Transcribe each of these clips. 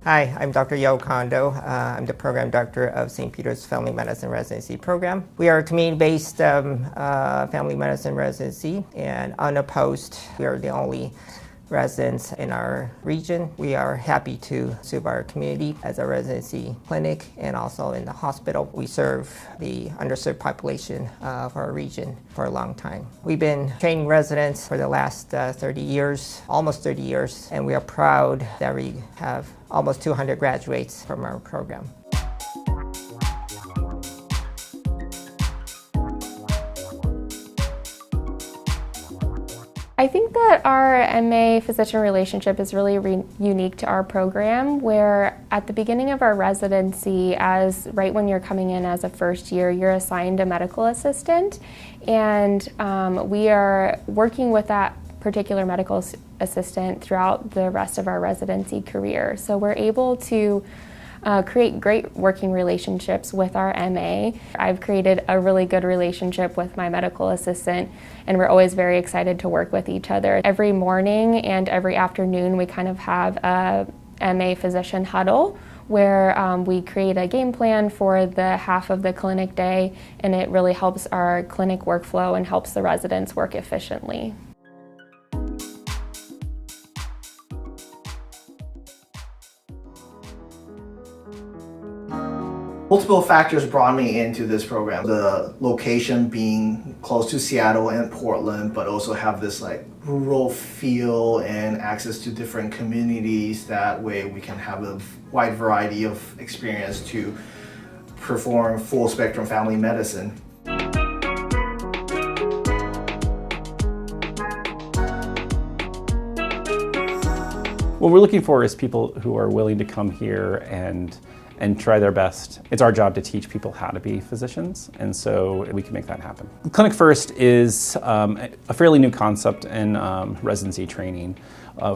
Hi, I'm Dr. Yo Kondo. I'm the program director of St. Peter's Family Medicine Residency program. We are a community-based family medicine residency and unopposed. We are the only residents in our region. We are happy to serve our community as a residency clinic and also in the hospital. We serve the underserved population of our region for a long time. We've been training residents for the last 30 years, almost 30 years, and we are proud that we have almost 200 graduates from our program. I think that our MA-physician relationship is really unique to our program, where at the beginning of our residency, right when you're coming in as a first year, you're assigned a medical assistant, and we are working with that particular medical assistant throughout the rest of our residency career. So we're able to create great working relationships with our MA. I've created a really good relationship with my medical assistant, and we're always very excited to work with each other. Every morning and every afternoon we kind of have a MA physician huddle where we create a game plan for the half of the clinic day, and it really helps our clinic workflow and helps the residents work efficiently. Multiple factors brought me into this program. The location being close to Seattle and Portland, but also have this rural feel and access to different communities. That way we can have a wide variety of experience to perform full spectrum family medicine. What we're looking for is people who are willing to come here and try their best. It's our job to teach people how to be physicians, and so we can make that happen. Clinic First is a fairly new concept in residency training.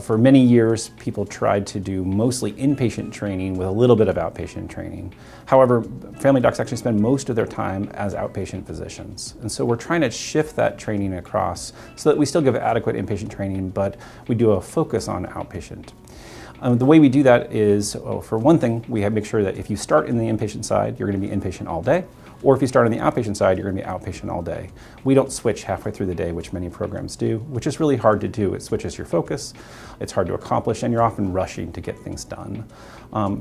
For many years, people tried to do mostly inpatient training with a little bit of outpatient training. However, family docs actually spend most of their time as outpatient physicians. And so we're trying to shift that training across so that we still give adequate inpatient training, but we do a focus on outpatient. The way we do that is, for one thing, we make sure that if you start in the inpatient side, you're going to be inpatient all day, or if you start on the outpatient side, you're going to be outpatient all day. We don't switch halfway through the day, which many programs do, which is really hard to do. It switches your focus, it's hard to accomplish, and you're often rushing to get things done.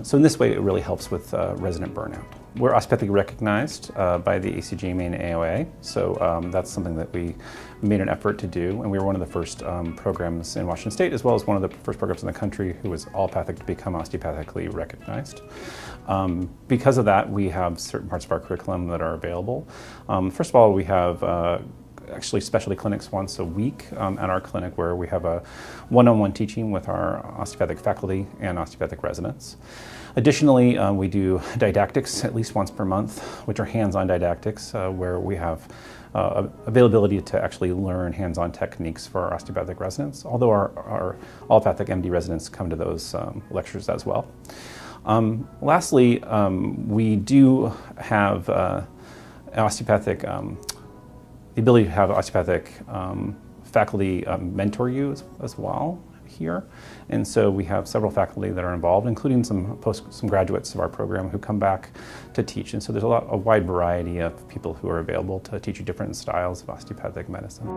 So in this way, it really helps with resident burnout. We're osteopathic recognized by the ACGME and AOA, so that's something that we made an effort to do, and we were one of the first programs in Washington State, as well as one of the first programs in the country who was allopathic to become osteopathically recognized. Because of that, we have certain parts of our curriculum that are available. First of all, we have actually specialty clinics once a week at our clinic where we have a one-on-one teaching with our osteopathic faculty and osteopathic residents. Additionally, we do didactics at least once per month, which are hands-on didactics where we have availability to actually learn hands-on techniques for our osteopathic residents, although our allopathic MD residents come to those lectures as well. Lastly, we do have osteopathic the ability to have osteopathic faculty mentor you as well here. And so we have several faculty that are involved, including some graduates of our program who come back to teach. And so there's a wide variety of people who are available to teach you different styles of osteopathic medicine.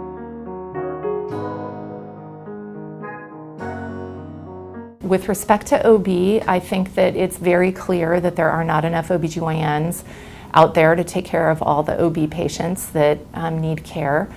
With respect to OB, I think that it's very clear that there are not enough OBGYNs out there to take care of all the OB patients that need care.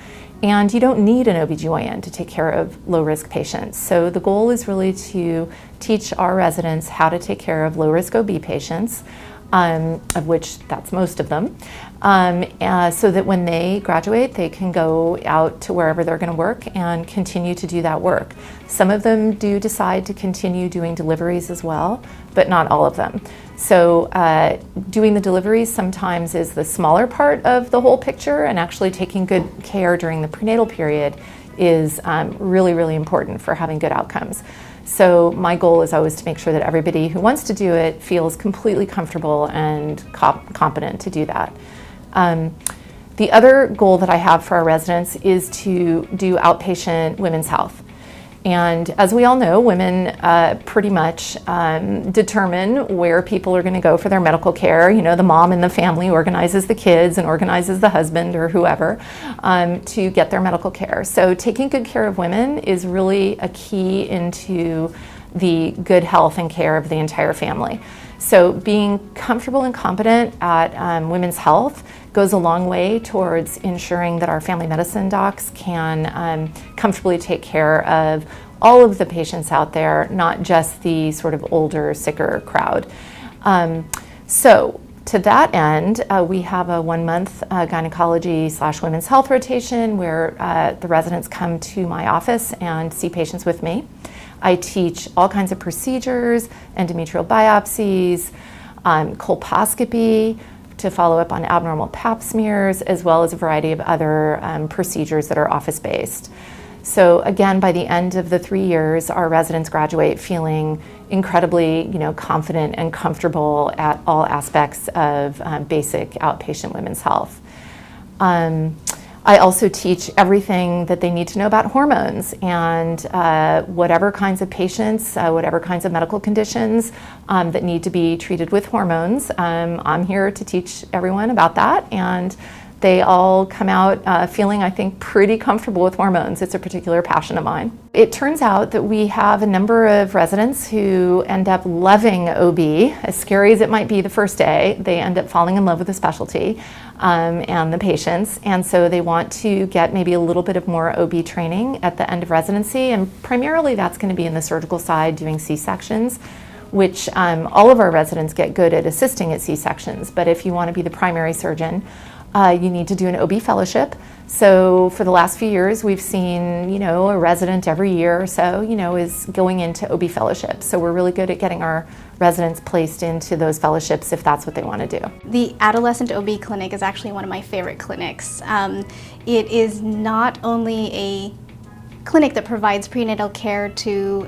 And you don't need an OBGYN to take care of low-risk patients. So the goal is really to teach our residents how to take care of low-risk OB patients, of which that's most of them, so that when they graduate, they can go out to wherever they're going to work and continue to do that work. Some of them do decide to continue doing deliveries as well, but not all of them. So doing the deliveries sometimes is the smaller part of the whole picture, and actually taking good care during the prenatal period is really, really important for having good outcomes. So my goal is always to make sure that everybody who wants to do it feels completely comfortable and competent to do that. The other goal that I have for our residents is to do outpatient women's health. And as we all know, women pretty much determine where people are going to go for their medical care. You know, the mom in the family organizes the kids and organizes the husband or whoever to get their medical care. So taking good care of women is really a key into the good health and care of the entire family. So being comfortable and competent at women's health goes a long way towards ensuring that our family medicine docs can comfortably take care of all of the patients out there, not just the sort of older, sicker crowd. So to that end, we have a 1-month gynecology/women's health rotation where the residents come to my office and see patients with me. I teach all kinds of procedures, endometrial biopsies, colposcopy, to follow up on abnormal pap smears, as well as a variety of other procedures that are office-based. So again, by the end of the 3 years, our residents graduate feeling incredibly, confident and comfortable at all aspects of basic outpatient women's health. I also teach everything that they need to know about hormones and whatever kinds of patients, whatever kinds of medical conditions that need to be treated with hormones. I'm here to teach everyone about that, and they all come out feeling, I think, pretty comfortable with hormones. It's a particular passion of mine. It turns out that we have a number of residents who end up loving OB. As scary as it might be the first day, they end up falling in love with the specialty and the patients, and so they want to get maybe a little bit of more OB training at the end of residency, and primarily that's going to be in the surgical side doing C-sections, which all of our residents get good at assisting at C-sections, but if you want to be the primary surgeon, you need to do an OB fellowship. So for the last few years, we've seen, a resident every year or so, is going into OB fellowship. So we're really good at getting our residents placed into those fellowships if that's what they want to do. The adolescent OB clinic is actually one of my favorite clinics. It is not only a clinic that provides prenatal care to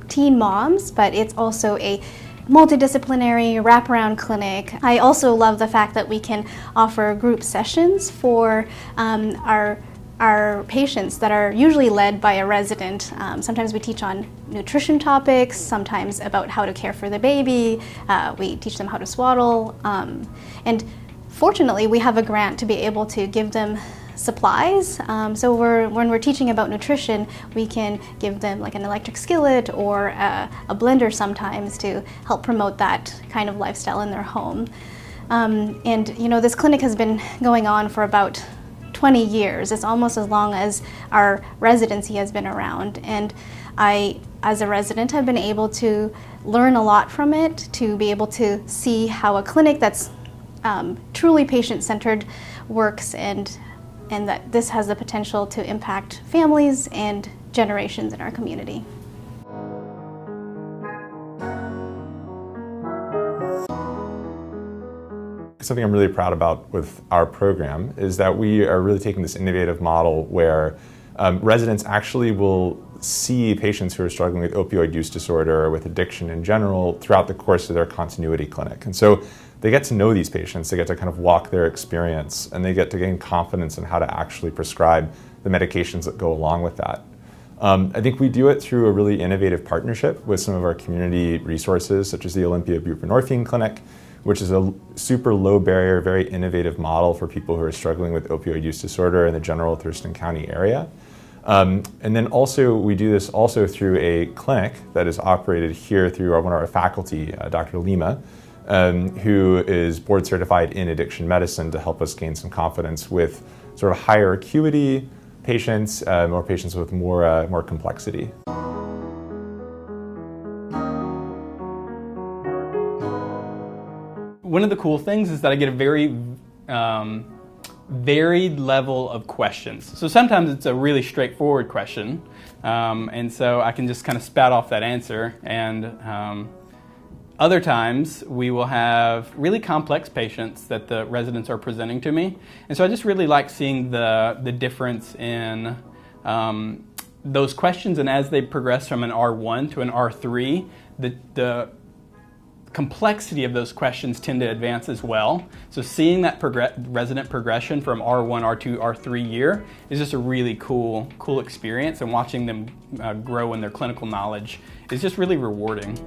teen moms, but it's also a multidisciplinary wraparound clinic. I also love the fact that we can offer group sessions for our patients that are usually led by a resident. Sometimes we teach on nutrition topics, sometimes about how to care for the baby. We teach them how to swaddle. And fortunately, we have a grant to be able to give them supplies. So when we're teaching about nutrition, we can give them like an electric skillet or a blender sometimes to help promote that kind of lifestyle in their home. And this clinic has been going on for about 20 years. It's almost as long as our residency has been around. And I, as a resident, have been able to learn a lot from it, to be able to see how a clinic that's truly patient-centered works, and that this has the potential to impact families and generations in our community. Something I'm really proud about with our program is that we are really taking this innovative model where residents actually will see patients who are struggling with opioid use disorder or with addiction in general throughout the course of their continuity clinic. And so they get to know these patients, they get to kind of walk their experience, and they get to gain confidence in how to actually prescribe the medications that go along with that. I think we do it through a really innovative partnership with some of our community resources, such as the Olympia buprenorphine clinic, which is a super low barrier, very innovative model for people who are struggling with opioid use disorder in the general Thurston County area. And then also, we do this also through a clinic that is operated here through one of our faculty, Dr. Lima, who is board certified in addiction medicine to help us gain some confidence with sort of higher acuity patients or patients with more complexity. One of the cool things is that I get a very varied level of questions. So sometimes it's a really straightforward question, and so I can just kind of spout off that answer. And other times we will have really complex patients that the residents are presenting to me. And so I just really like seeing the difference in those questions, and as they progress from an R1 to an R3, the complexity of those questions tend to advance as well. So seeing that resident progression from R1, R2, R3 year is just a really cool experience, and watching them grow in their clinical knowledge is just really rewarding.